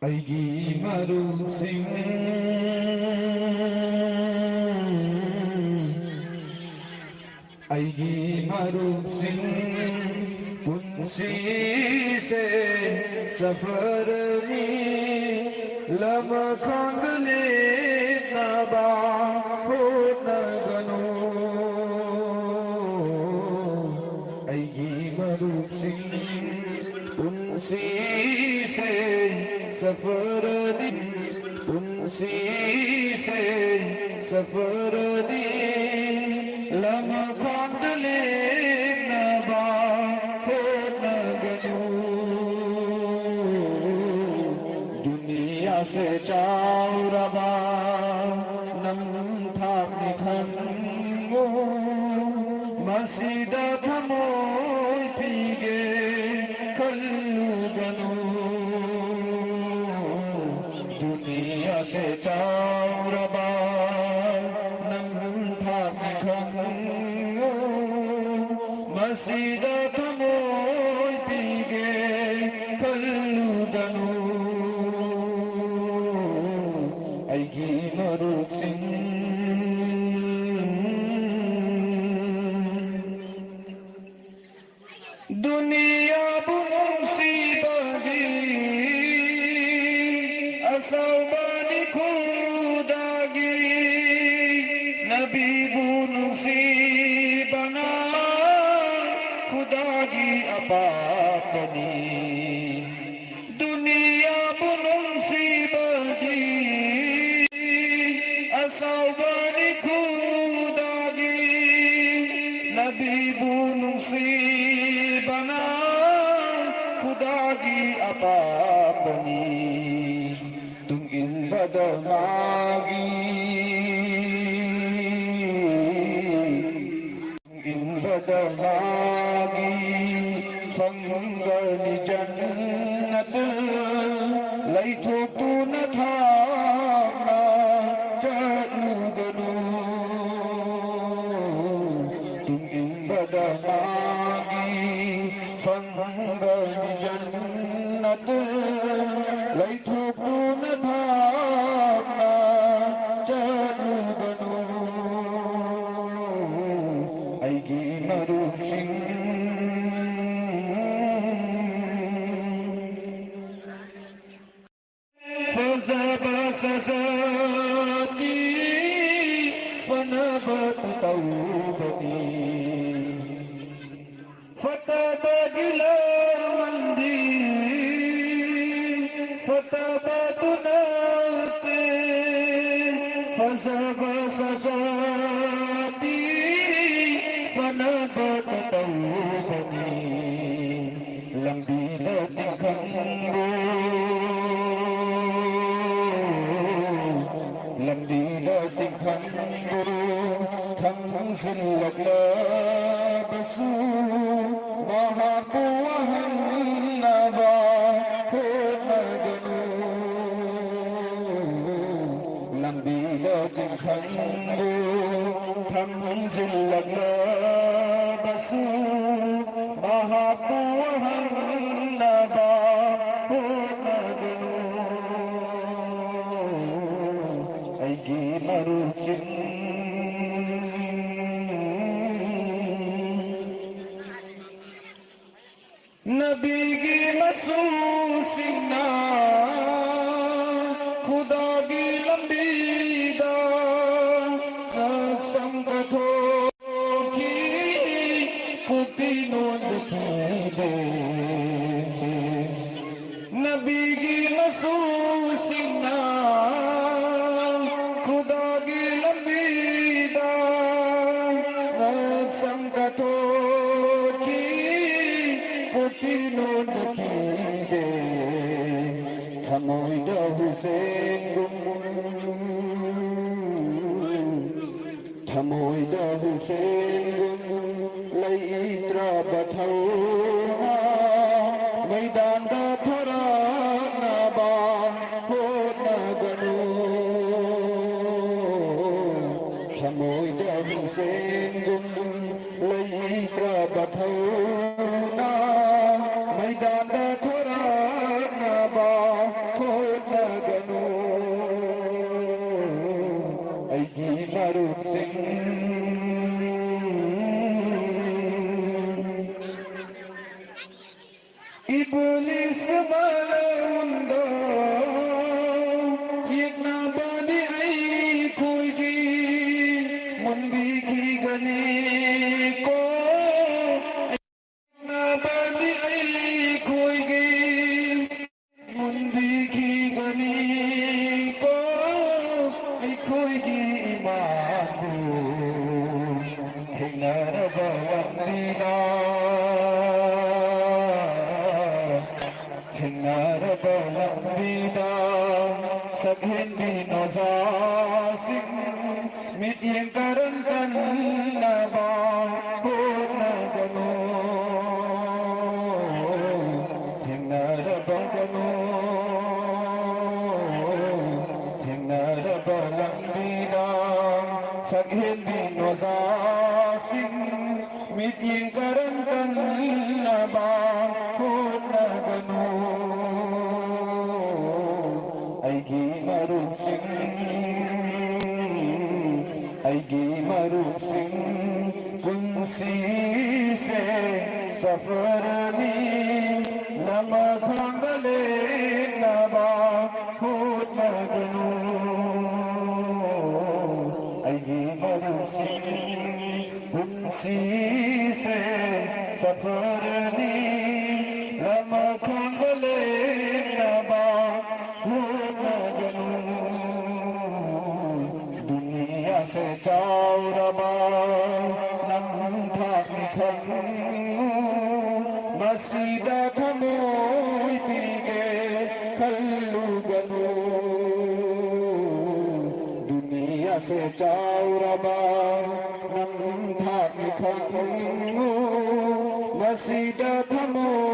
ꯑꯩꯒꯤ ꯃꯔꯨꯞꯁꯤꯡ ꯑꯩꯒꯤ ꯃꯔꯨꯞꯁꯤꯡ ꯄꯨꯟꯁꯤꯁꯦ ꯁꯐꯔꯅꯤ ꯂꯝ ꯈꯪꯂꯦꯠꯅꯕ ꯍꯣꯠꯅꯒꯅꯨ ꯑꯩꯒꯤ ꯃꯔꯨꯞꯁꯤꯡ पुंसी सफर दी पुंसी से सफर दी लम खांडले नबा हो नगनु दुनिया से चाउरबा नम था निखंगो मसीदा थमो पीगे दुनिया से चाउरबा नम था निखंगो मसीद थमो पीगे कल्लुगनु ऐगी मरुसिंग दुनिया बुनुसी बगी असौबानी खुदागी नबी बुनुसी बना खुदागी अपातनी दुनिया बुनुसी बगी असौबानी खुदागी नबी बुनुसी बना खुदागी अपापनी तुम इन बदमागी फंगनी जन्नत लैथो तू न थाना चलुगनु तुम इन बदमागी फंगनी जन्नत लैथो तू न थाना चलुगनु ऐगी मरुसिंग सज़ाती फनबत तौबती फतबगिला मंदी फतबतुनते फज़ाती फनबत तौबती लंबी लती खंगो लंबी खंगो खंसिल लगबसु महापुहन नबा हो नगनु लंबी खंगो खंसिल लगबसु महापुहन नबा हो नगनु ऐगी मरुसिंग नबी की मसूसिना खुदा की लंबी दा संगठो की खुदी नोंद की दे नबी की मसूसिना खुदा की लंबी दा संगठो की खुदी नोंद की दे थमोइदा हुसैन थमोइदा हुसैन लईत्रा बथौना मैदान दा थोरा नबा हो नगनु थमोइदा हुसैन लईत्रा बथौना मैदान दा थोरा नबा हो balambida saghen binozasim mityeng karan channa ba purna gano thengnar bagano thengnar balambida saghen binozasim mityeng karan channa ba purna gano aigi marup singh kunsi se safarani nama khangale naba khut maganu aigi marup singh kunsi se safarani nama khangale naba khut maganu दुनिया से चाउरबा नम भाग निखन मसीदा थमोई पीगे खल्लू गनु दुनिया से चाउरबा नम भाग निखन मसीदा थमोई